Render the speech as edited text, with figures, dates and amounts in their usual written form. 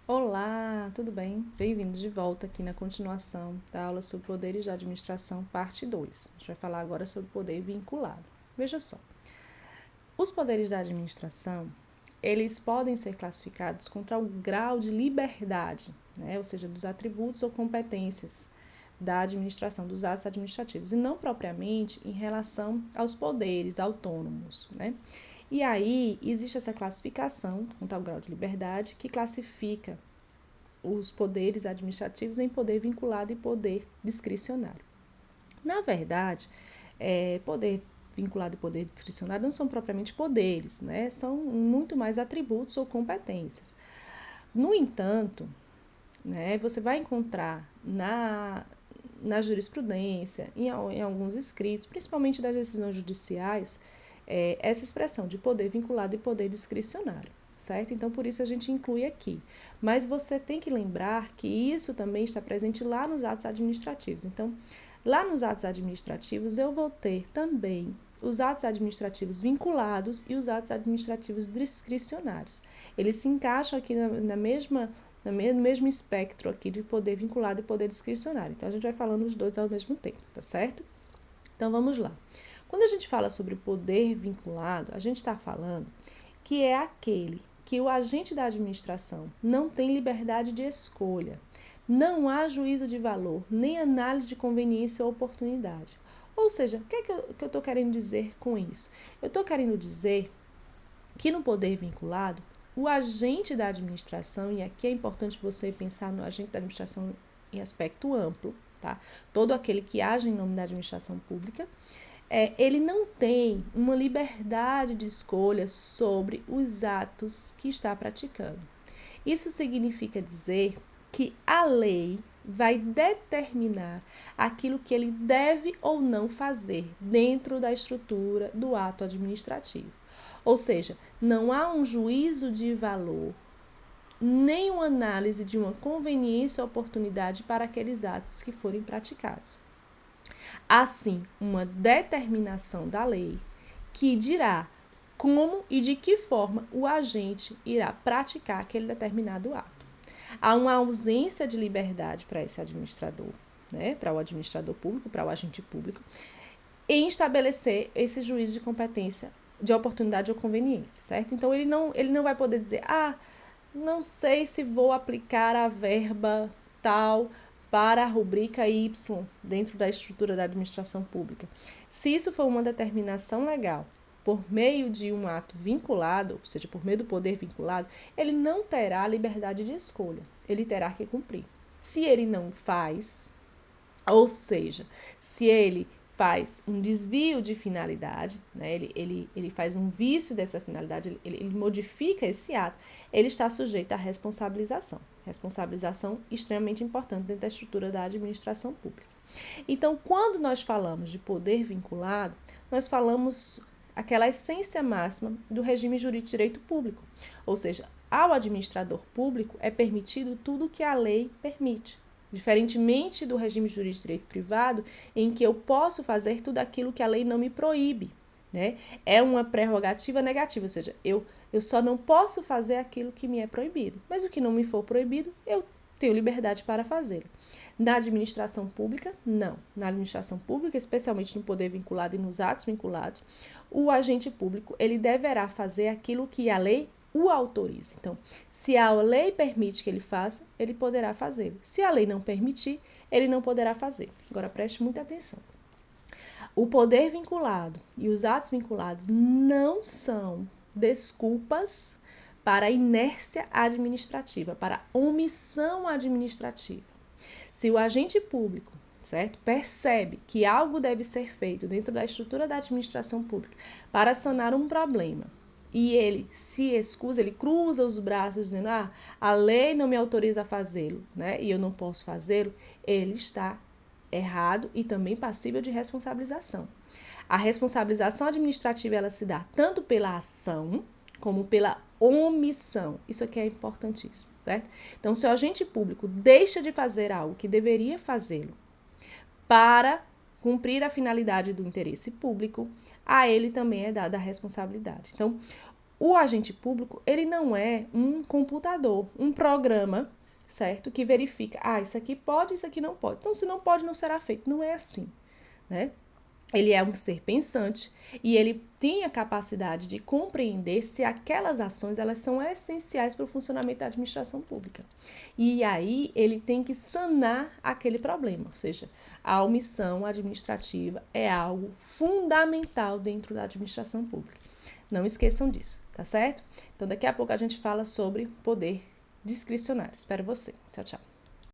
Olá, tudo bem? Bem-vindos de volta aqui na continuação da aula sobre poderes da administração, parte 2. A gente vai falar agora sobre poder vinculado. Veja só, os poderes da administração, eles podem ser classificados contra o grau de liberdade, né? Ou seja, dos atributos ou competências da administração, dos atos administrativos, e não propriamente em relação aos poderes autônomos, né? E aí, existe essa classificação, com tal grau de liberdade, que classifica os poderes administrativos em poder vinculado e poder discricionário. Na verdade, poder vinculado e poder discricionário não são propriamente poderes, né? São muito mais atributos ou competências. No entanto, né, você vai encontrar na jurisprudência, em alguns escritos, principalmente das decisões judiciais, essa expressão de poder vinculado e poder discricionário, certo? Então, por isso a gente inclui aqui. Mas você tem que lembrar que isso também está presente lá nos atos administrativos. Então, lá nos atos administrativos, eu vou ter também os atos administrativos vinculados e os atos administrativos discricionários. Eles se encaixam aqui no mesmo espectro aqui de poder vinculado e poder discricionário. Então, a gente vai falando os dois ao mesmo tempo, tá certo? Então, vamos lá. Quando a gente fala sobre poder vinculado, a gente está falando que é aquele que o agente da administração não tem liberdade de escolha, não há juízo de valor, nem análise de conveniência ou oportunidade. Ou seja, o que é que eu estou querendo dizer com isso? Eu estou querendo dizer que no poder vinculado, o agente da administração, e aqui é importante você pensar no agente da administração em aspecto amplo, tá? Todo aquele que age em nome da administração pública, ele não tem uma liberdade de escolha sobre os atos que está praticando. Isso significa dizer que a lei vai determinar aquilo que ele deve ou não fazer dentro da estrutura do ato administrativo. Ou seja, não há um juízo de valor, nem uma análise de uma conveniência ou oportunidade para aqueles atos que forem praticados. Assim, uma determinação da lei que dirá como e de que forma o agente irá praticar aquele determinado ato. Há uma ausência de liberdade para esse administrador, né, para o administrador público, para o agente público, em estabelecer esse juízo de competência, de oportunidade ou conveniência, certo? Então, ele não vai poder dizer, não sei se vou aplicar a verba tal para a rubrica Y dentro da estrutura da administração pública. Se isso for uma determinação legal por meio de um ato vinculado, ou seja, por meio do poder vinculado, ele não terá liberdade de escolha, ele terá que cumprir. Se ele não faz, ou seja, se ele faz um desvio de finalidade, né? ele faz um vício dessa finalidade, ele modifica esse ato, ele está sujeito à responsabilização. Responsabilização extremamente importante dentro da estrutura da administração pública. Então, quando nós falamos de poder vinculado, nós falamos aquela essência máxima do regime jurídico de direito público. Ou seja, ao administrador público é permitido tudo o que a lei permite. Diferentemente do regime jurídico de direito privado, em que eu posso fazer tudo aquilo que a lei não me proíbe, né? É uma prerrogativa negativa, ou seja, eu só não posso fazer aquilo que me é proibido, mas o que não me for proibido, eu tenho liberdade para fazê-lo. Na administração pública, não. Na administração pública, especialmente no poder vinculado e nos atos vinculados, o agente público ele deverá fazer aquilo que a lei o autoriza. Então, se a lei permite que ele faça, ele poderá fazê-lo. Se a lei não permitir, ele não poderá fazer. Agora, preste muita atenção. O poder vinculado e os atos vinculados não são desculpas para a inércia administrativa, para a omissão administrativa. Se o agente público, certo, percebe que algo deve ser feito dentro da estrutura da administração pública para sanar um problema, e ele se excusa, ele cruza os braços dizendo, a lei não me autoriza a fazê-lo, né, e eu não posso fazê-lo, ele está errado e também passível de responsabilização. A responsabilização administrativa, ela se dá tanto pela ação, como pela omissão. Isso aqui é importantíssimo, certo? Então, se o agente público deixa de fazer algo que deveria fazê-lo para cumprir a finalidade do interesse público, a ele também é dada a responsabilidade. Então, O agente público, ele não é um computador, um programa, certo? Que verifica, isso aqui pode, isso aqui não pode. Então, se não pode, não será feito. Não é assim, né? Ele é um ser pensante e ele tem a capacidade de compreender se aquelas ações elas são essenciais para o funcionamento da administração pública. E aí ele tem que sanar aquele problema, ou seja, a omissão administrativa é algo fundamental dentro da administração pública. Não esqueçam disso, tá certo? Então daqui a pouco a gente fala sobre poder discricionário. Espero você. Tchau, tchau.